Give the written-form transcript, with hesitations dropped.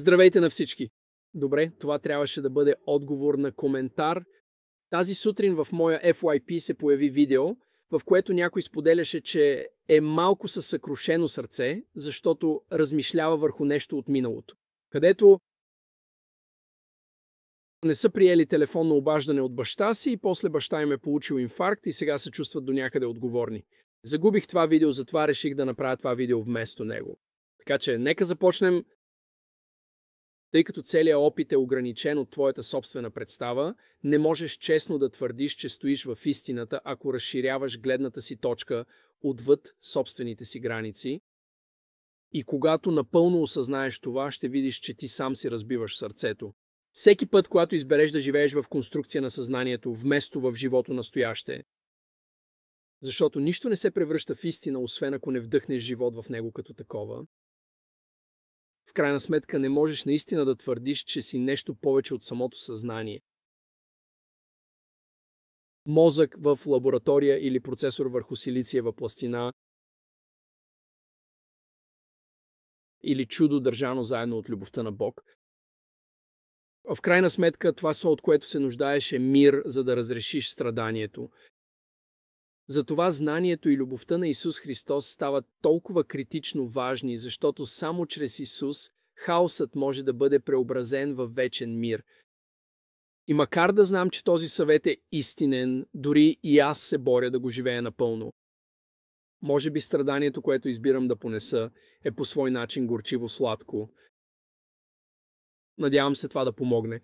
Здравейте на всички! Добре, това трябваше да бъде отговор на коментар. Тази сутрин в моя FYP се появи видео, в което някой споделяше, че е малко със съкрушено сърце, защото размишлява върху нещо от миналото, където не са приели телефонно обаждане от баща си и после баща им е получил инфаркт и сега се чувстват до някъде отговорни. Загубих това видео, затова реших да направя това видео вместо него. Така че нека започнем. Тъй като целият опит е ограничен от твоята собствена представа, не можеш честно да твърдиш, че стоиш в истината, ако разширяваш гледната си точка отвъд собствените си граници. И когато напълно осъзнаеш това, ще видиш, че ти сам си разбиваш сърцето. Всеки път, когато избереш да живееш в конструкция на съзнанието, вместо в живото настояще. Защото нищо не се превръща в истина, освен ако не вдъхнеш живот в него като такова. В крайна сметка не можеш наистина да твърдиш, че си нещо повече от самото съзнание. Мозък в лаборатория или процесор върху силициева пластина или чудо държано заедно от любовта на Бог. В крайна сметка това, от което се нуждаеш, е мир, за да разрешиш страданието. Затова знанието и любовта на Исус Христос стават толкова критично важни, защото само чрез Исус хаосът може да бъде преобразен в вечен мир. И макар да знам, че този съвет е истинен, дори и аз се боря да го живея напълно. Може би страданието, което избирам да понеса, е по свой начин горчиво-сладко. Надявам се това да помогне.